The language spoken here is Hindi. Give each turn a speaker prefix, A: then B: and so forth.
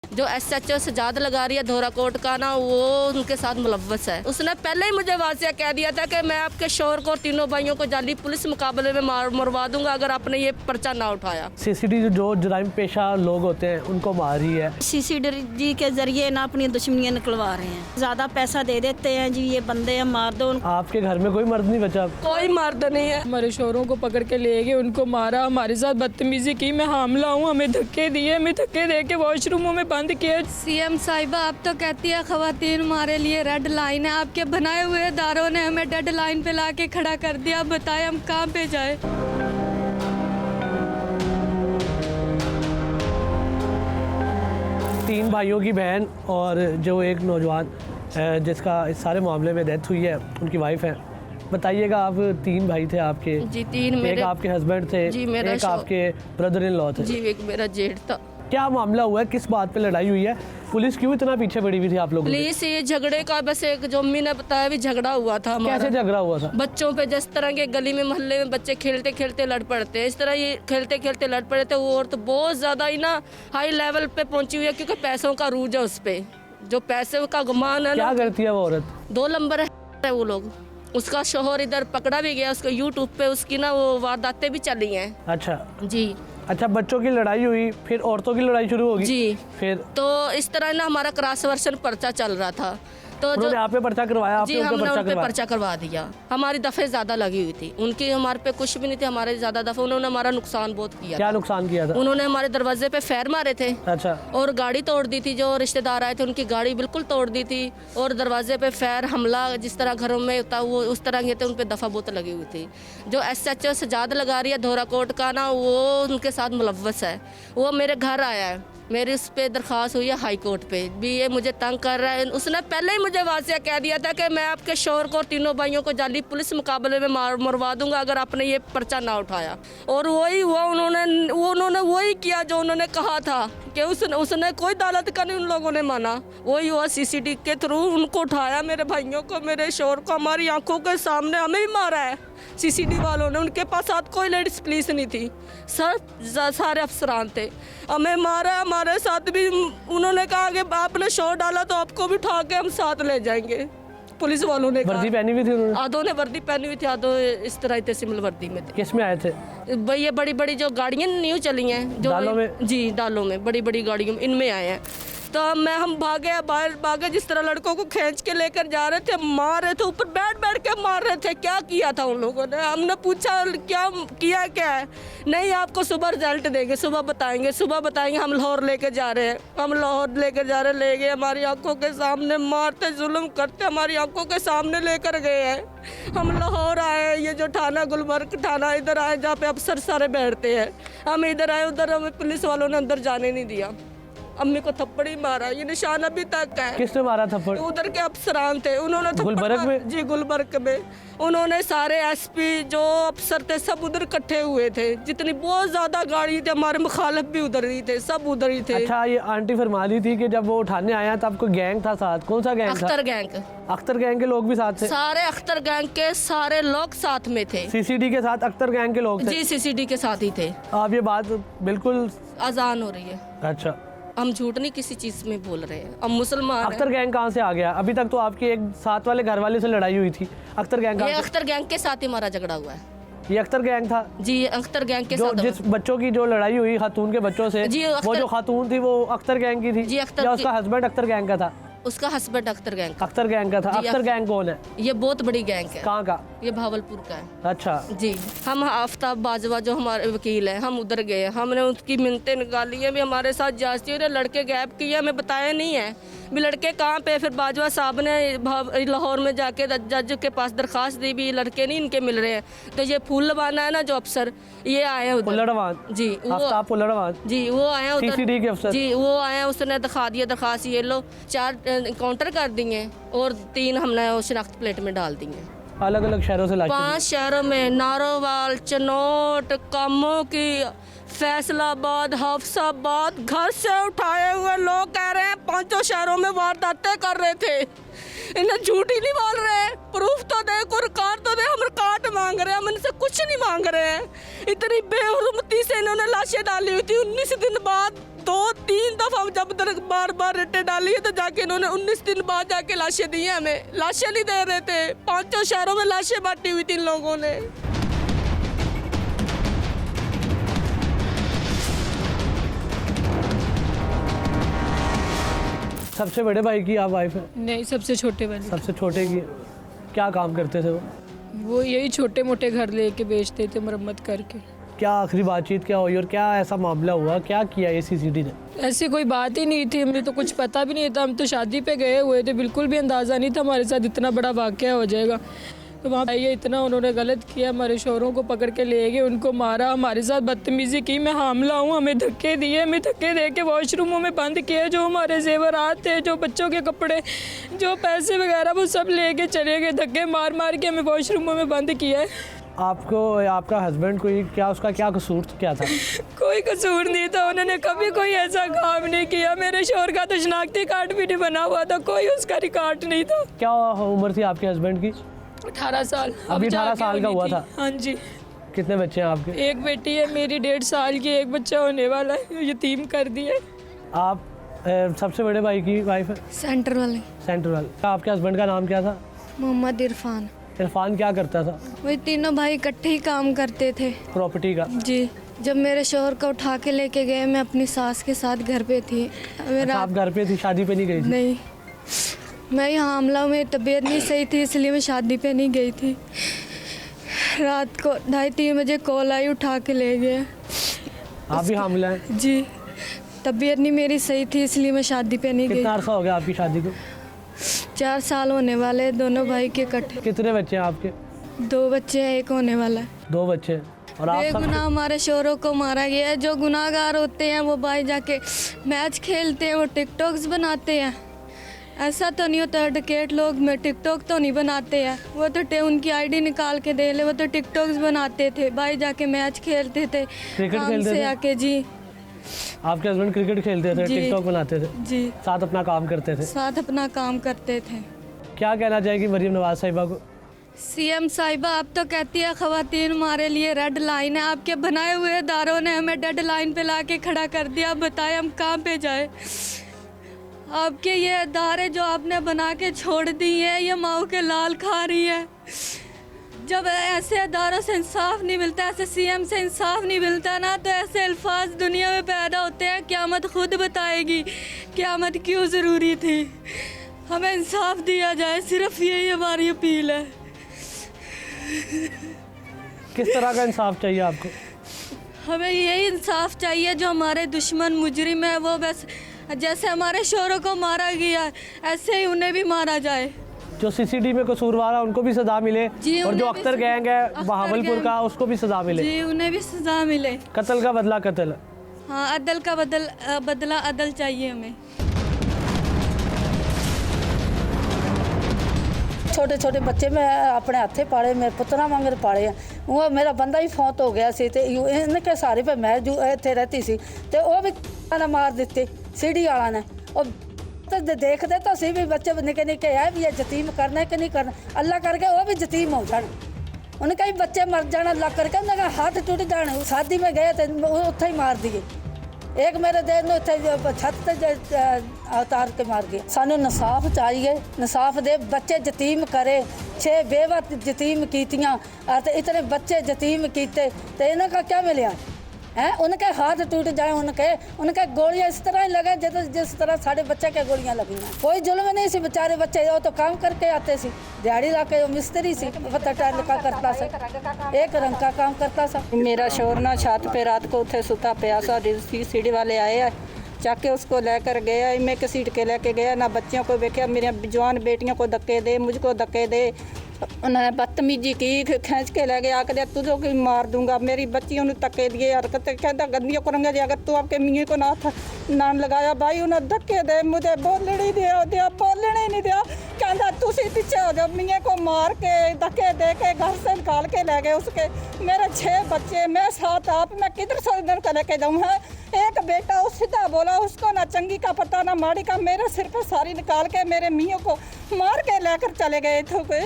A: जो SHO सजाद लगा रही है धोराकोट का ना, वो उनके साथ मुलव्वस है। उसने पहले ही मुझे वाजिया कह दिया था कि मैं आपके शोहर को, तीनों भाइयों को जाली पुलिस मुकाबले में मरवा दूंगा अगर आपने ये पर्चा ना उठाया।
B: CCD जो जराइम पेशा लोग होते हैं उनको मार रही है।
C: CCD के जरिए ना अपनी दुश्मनियां निकलवा रहे हैं, ज्यादा पैसा दे देते हैं जी, ये बंदे हैं मार दो।
B: आपके घर में कोई मर्द नहीं बचा?
A: कोई मर्द नहीं है।
D: हमारे शोहरों को पकड़ के ले गए, उनको मारा, हमारे साथ बदतमीजी की। मैं हामला हूँ, हमें धक्के दिए, हमें धक्के दे के वॉशरूमों में बंद किया।
E: CM साहिबा आप तो कहती है खवातीन हमारे लिए रेड लाइन है, आपके बनाए हुए इदारों ने हमें डेड लाइन पे लाके खड़ा कर दिया। अब बताएं हम कहाँ पे जाए।
B: तीन भाइयों की बहन और जो एक नौजवान जिसका इस सारे मामले में डेथ हुई है, उनकी वाइफ है। बताइएगा, आप तीन भाई थे आपके?
A: जी तीन मेरे।
B: एक आपके हस्बैंड थे,
A: जी मेरा
B: एक आपके ब्रदर इन लॉ थे।
A: जी एक मेरा जेठ था।
B: क्या मामला हुआ है, किस बात पे लड़ाई हुई है? पुलिस क्यों इतना पीछे पड़ी हुई थी आप लोगों के?
A: पुलिस ये झगड़े का बस एक जो अम्मी ने बताया भी झगड़ा हुआ था हमारा।
B: कैसे झगड़ा हुआ था?
A: बच्चों पे जिस तरह के गली में मोहल्ले में बच्चे खेलते खेलते लड़ पड़ते हैं, इस तरह ये खेलते खेलते लड़ पड़े थे। वो औरत बहुत ज़्यादा ही ना हाई लेवल पे पहुंची हुई है, क्योंकि पैसों का रूज है उस पर, जो पैसे का गुमान है ना।
B: क्या करती है वो औरत?
A: 2 नंबर है वो लोग। उसका शोहर इधर पकड़ा भी गया, उसको यूट्यूब पे उसकी ना वो वारदातें भी चली हैं।
B: अच्छा
A: जी।
B: अच्छा, बच्चों की लड़ाई हुई, फिर औरतों की लड़ाई शुरू होगी।
A: जी।
B: फिर
A: तो इस तरह ना हमारा क्रॉस वर्सन पर्चा चल रहा था, तो
B: उन्होंने आप पे पर्चा करवाया, आपने
A: जी
B: उन पे
A: हमने
B: पर्चा
A: उन पे
B: करवाया?
A: पर्चा करवा दिया। हमारी दफ़े ज़्यादा लगी हुई थी, उनकी हमारे पे कुछ भी नहीं थे, हमारे ज़्यादा दफ़े। उन्होंने हमारा नुकसान बहुत किया।
B: क्या नुकसान किया था?
A: उन्होंने हमारे दरवाजे पे फैर मारे थे।
B: अच्छा।
A: और गाड़ी तोड़ दी थी, जो रिश्तेदार आए थे उनकी गाड़ी बिल्कुल तोड़ दी थी। और दरवाजे पे फैर हमला जिस तरह घरों में होता वो उस तरह के थे, उन पे दफ़ा बहुत लगी हुई थी। जो SHO सजाद लगा रही है धोराकोट का ना, वो उनके साथ मुलव्वस है। वो मेरे घर आया है, मेरी उस पर दरख्वास्त हुई है हाई कोर्ट पे भी, ये मुझे तंग कर रहा है। उसने पहले ही मुझे वाजिया कह दिया था कि मैं आपके शोहर को, तीनों भाइयों को जाली पुलिस मुकाबले में मरवा दूंगा अगर आपने ये पर्चा ना उठाया। और वही हुआ, उन्होंने वही किया जो उन्होंने कहा था कि उसने कोई अदालत का नहीं उन लोगों ने माना। वही हुआ, CCD के थ्रू उनको उठाया, मेरे भाइयों को, मेरे शोहर को, हमारी आंखों के सामने हमें ही मारा है CCD वालों ने। उनके पास साथ कोई लेडीज पुलिस नहीं थी, सारे अफसरान थे। हमें मारा, हमारे साथ भी उन्होंने कहा कि आपने शोर डाला तो आपको भी उठा के हम साथ ले जाएंगे। पुलिस वालों ने
B: वर्दी पहनी हुई थी उन्होंने?
A: आधों ने वर्दी पहनी हुई थी, आधों इस तरह थे, सिविल वर्दी में थे।
B: किस में आए थे?
A: भाई ये बड़ी बड़ी जो गाड़ियाँ न्यू चली हैं, जो
B: दालों में?
A: जी दालों में, बड़ी बड़ी गाड़ियों में, इनमें आए हैं। तो हम भागे, बाहर भागे, जिस तरह लड़कों को खींच के लेकर जा रहे थे, मार रहे थे, ऊपर बैठ बैठ के मार रहे थे। क्या किया था उन लोगों ने? हमने पूछा क्या किया, क्या है? नहीं आपको सुबह रिजल्ट देंगे, सुबह बताएंगे, सुबह बताएंगे। हम लाहौर लेके जा रहे हैं, हम लाहौर लेकर जा रहे, ले गए, हमारी आंखों के सामने मारते, जुल्म करते, हमारी आंखों के सामने लेकर गए हैं। हम लाहौर आए, ये जो थाना गुलबर्ग थाना, इधर आए जहाँ पे अफसर सारे बैठते हैं, हम इधर आए, उधर हमें पुलिस वालों ने अंदर जाने नहीं दिया। अम्मी को थप्पड़ ही मारा, ये निशान अभी तक है।
B: किसने मारा थप्पड़?
A: उधर के अफसरान थे, उन्होंने
B: गुलबर्ग में?
A: जी गुलबर्ग में। उन्होंने सारे SP जो अफसर थे सब उधर इकट्ठे हुए थे, जितनी बहुत ज्यादा गाड़ी थी, हमारे मुखालिफ भी उधर ही थे, सब उधर ही थे।
B: अच्छा, ये आंटी फरमा रही थी कि जब वो उठाने आया तब कोई गैंग था साथ। कौन सा गैंग था?
A: अख्तर गैंग।
B: अख्तर गैंग के लोग भी साथ थे?
A: सारे अख्तर गैंग के सारे लोग साथ में थे।
B: CCD के साथ अख्तर गैंग के लोग थे?
A: जी CCD के साथ ही थे।
B: आप ये बात बिल्कुल
A: अजान हो रही है,
B: अच्छा,
A: हम झूठ नहीं किसी चीज में बोल रहे हैं, हम मुसलमान
B: अख्तर गैंग कहाँ से आ गया? अभी तक तो आपकी एक साथ वाले घर वाले से लड़ाई हुई थी, अख्तर गैंग
A: ये अख्तर गैंग के साथ ही हमारा झगड़ा हुआ है।
B: ये अख्तर गैंग था?
A: जी अख्तर गैंग के
B: जो
A: साथ।
B: जिस बच्चों की जो लड़ाई हुई खातून के बच्चों से,
A: जी,
B: वो जो खातून थी वो अख्तर गैंग की थी?
A: जी, अख्तर
B: या
A: की।
B: उसका हस्बैंड अख्तर गैंग का था?
A: उसका हस्बैंड अख्तर गैंग का।
B: अख्तर गैंग का था।
A: जी,
B: अख्तर गैंग कौन है?
A: ये बहुत बड़ी गैंग है।
B: कहाँ का?
A: ये भावलपुर का है।
B: अच्छा
A: जी। हम आफ्ताब बाजवा जो हमारे वकील हैं, हम उधर गए, हमने उसकी मिन्नतें निकाली हैं भी हमारे साथ जांचती है, लड़के गैप किए, हमें बताया नहीं है भी लड़के कहाँ पे। फिर बाजवा साहब ने लाहौर में जाके जज के पास दरख्वास्त दी भी लड़के नहीं इनके मिल रहे हैं। तो ये फूल लवाना है ना जो अफसर, ये आए हैं उधर।
B: पुल्लड़वान?
A: जी
B: आफ्ताब पुल्लड़वान?
A: जी वो आए हैं उधर।
B: CCD के अफसर?
A: जी वो आए हैं, उसने दिखा दिया दरख्वास्त, ये लो 4 काउंटर कर दिए और 3 हमने वो शनाख्त प्लेट में डाल दिए।
B: अलग अलग शहरों से लाश?
A: 5 शहरों में, नारोवाल, चनोट, कामों की, फैसलाबाद, हफ्साबाद, घर से उठाए हुए लोग कह रहे हैं 5 शहरों में वारदातें कर रहे थे। इन्हें झूठ ही नहीं बोल रहे, प्रूफ तो दे, कोई रिकॉर्ड तो दे। हम रिकॉर्ड मांग रहे हैं, हम इनसे कुछ नहीं मांग रहे हैं। इतनी बेहुरमती से इन्होंने लाशें डाली हुई थी। 19 दिन बाद
D: 2-3 दफ़ा जब तक बार बार रट्टे डाली है तो जाके इन्होंने 19 दिन बाद जाके लाशें दी हैं हमें। लाशें नहीं दे रहे थे, 5 शहरों में लाशें बांटी हुई थी इन लोगों ने।
B: सबसे बड़े भाई की आप वाइफ है?
D: नहीं, सबसे छोटे वाले।
B: सबसे छोटे की क्या काम करते थे
D: वो यही छोटे मोटे घर लेके बेचते थे मरम्मत करके।
B: क्या आखिरी बातचीत क्या हुई और क्या ऐसा मामला हुआ, क्या किया ACCD ने?
D: ऐसी कोई बात ही नहीं थी, हमें तो कुछ पता भी नहीं था। हम तो शादी पे गए हुए थे, बिल्कुल भी अंदाज़ा नहीं था हमारे साथ इतना बड़ा वाक़या हो जाएगा। तो वहाँ ये इतना उन्होंने गलत किया, हमारे शोहरों को पकड़ के ले गए, उनको मारा, हमारे साथ बदतमीज़ी की। मैं हामला हूँ, हमें धक्के दिए, हमें धक्के दे के वॉशरूमों में बंद किया। जो हमारे जेवरात थे, जो बच्चों के कपड़े, जो पैसे वगैरह वो सब लेके चले गए। धक्के मार मार के हमें वॉशरूमों में बंद किया है।
B: आपको आपका हस्बैंड कोई क्या, उसका क्या कसूर क्या था?
D: कोई कसूर नहीं था, उन्होंने कभी कोई ऐसा काम नहीं किया। मेरे शोहर का तो शनाख्ती कार्ड भी नहीं बना हुआ था, कोई उसका रिकॉर्ड नहीं था।
B: क्या उम्र थी आपके हस्बैंड की?
D: 18 साल।
B: अभी 18 साल का हुआ था?
D: हाँ जी।
B: कितने बच्चे हैं आपके?
D: एक बेटी है मेरी 1.5 साल की, एक बच्चा होने वाला है, यतीम कर दिया।
B: आप सबसे बड़े भाई की वाइफ है?
E: सेंटर वाले।
B: सेंटर वाले। आपके हस्बैंड का नाम क्या था?
E: मोहम्मद इरफान।
B: इरफान क्या करता था?
E: वही तीनों भाई इकट्ठे ही काम करते थे।
B: प्रॉपर्टी का?
E: जी। जब मेरे शोहर को उठा के लेके गए, मैं अपनी सास के साथ घर पे थी।
B: अच्छा, आप घर पे थी, शादी पे नहीं गई थी?
E: नहीं, मैं यहाँ हमला में तबीयत नहीं सही थी, इसलिए मैं शादी पे नहीं गई थी। रात को 2:30-3 बजे कॉल आई, उठा के ले गए।
B: आप भी हामिला हैं?
E: जी। तबीयत नहीं मेरी सही थी, इसलिए मैं शादी पे नहीं गई।
B: कितना अर्सा हो गया आपकी शादी को?
E: 4 साल होने वाले, दोनों भाई के इकट्ठे।
B: कितने बच्चे हैं आपके?
E: 2 बच्चे हैं, 1 होने वाला है।
B: 2 बच्चे हैं। और आप
E: बेगुनाह हमारे शोहरों को मारा गया है। जो गुनाहगार होते हैं वो भाई जाके मैच खेलते हैं, वो टिकटॉक्स बनाते हैं। ऐसा तो नहीं होता, डकैत लोग में टिकटॉक तो नहीं बनाते हैं। वो तो उनकी आईडी निकाल के दे ले, वो तो टिकटॉक्स बनाते थे। भाई जाके मैच खेलते थे
B: क्रिकेट
E: काम
B: खेलते
E: से
B: थे?
E: आके। जी।
B: आपके हस्बैंड क्रिकेट खेलते थे,
E: जी।
B: टिकटॉक बनाते थे,
E: जी।
B: साथ अपना काम करते थे?
E: साथ अपना काम करते थे।
B: क्या कहना चाहेगी मरीम नवाज साहिबा को?
E: CM साहिबा, आप तो कहती है ख़वातीन हमारे लिए रेड लाइन है। आपके बनाए हुए इदारों ने हमें डेड लाइन पे ला के खड़ा कर दिया। आप बताएं हम कहाँ पे जाए? आपके ये इदारे जो आपने बना के छोड़ दी हैं, ये माओ के लाल खा रही है। जब ऐसे इदारों से इंसाफ नहीं मिलता, ऐसे CM से इंसाफ नहीं मिलता ना, तो ऐसे अल्फाज दुनिया में पैदा होते हैं। क़यामत खुद बताएगी क़यामत क्यों ज़रूरी थी। हमें इंसाफ दिया जाए, सिर्फ यही हमारी अपील है।
B: किस तरह का इंसाफ चाहिए आपको?
E: हमें यही इंसाफ चाहिए, जो हमारे दुश्मन मुजरिम है वो बस जैसे हमारे शोहरों को मारा गया ऐसे ही उन्हें भी मारा जाए।
B: जो CCD में कसूरवार है उनको भी सज़ा मिले,
E: जी,
B: और जो
E: उन्हें भी
B: अख्तर गैंग है
E: अख्तर
B: बहावलपुर
E: गैंग।
B: का, उसको भी सज़ा मिले।
E: जी, उन्हें भी सजा मिले।
B: कत्ल का बदला कत्ल।
E: हाँ, अदल का बदला अदल चाहिए हमें।
F: छोटे छोटे बच्चे मैं अपने हथे पाले, मेरे पुत्रा वांगर पाले हैं। वो मेरा बंदा ही फौत हो गया सी, ते इनके सारे पे मैं जो इत्थे रहती सी, ते वो भी ना मार दिते सीढ़ी वाला ने। और देखते तो सी भी बच्चे निके निके है भी, ये यतीम करना है कि नहीं करना। अल्लाह करके वो भी यतीम हो जाए, उनके ही बच्चे मर जाना, अल्लाह करके उनका हाथ टूट जाने। शादी में गए थे, उत्थे ही मार दिए। एक मेरे देर ने छत से अवतार के मार गए। सानू इंसाफ चाहिए, इंसाफ दे। बच्चे यतीम करे, 6 बेवा यतीम कीतियां, इतने बच्चे यतीम कीते, तो इनका क्या मिले हैं? उनके हाथ टूट जाए, उनके गोलियां इस तरह ही लगे जिस तरह साढ़े बच्चे के गोलियां लगी हैं। कोई जुल्म नहीं सी, बेचारे बच्चे वो तो काम करके आते सी, दिहाड़ी ला के मिस्त्री सी, पता लिखा करता सा, एक रंग का काम करता सा।
G: मेरा शोर ना छत पे रात को उठे सुता पिया सा, सीढ़ी वाले आए चक के उसको लेकर गया, मैं घसीट के लेके गया। ना बच्चियों को देखा, मेरी जवान बेटियों को धक्के दे, मुझको धक्के दे। उन्हें बदतमीजी की, खींच के ले गया, आकर तुझो की मार दूंगा। मेरी बच्चियों ने धक्के दिए, हरकतें कहता गंदियों करूँगा, अगर तू आपके मियाँ को नाम लगाया। भाई उन्हें धक्के दे, मुझे बोलने नहीं दिया, बोलने ही नहीं दिया। कहता तुसी पीछे हो जाओ, मियाँ को मार के धक्के दे के घर से निकाल के ले गए उसके। मेरे 6 बच्चे, मैं साथ आप, मैं किधर से दिन का लेके जाऊँ? है एक बेटा उस सीधा बोला, उसको ना चंगी का पता ना माड़ी का, मेरे सिर पे सारी निकाल के मेरे मियाँ को मार के लेकर चले गए थे।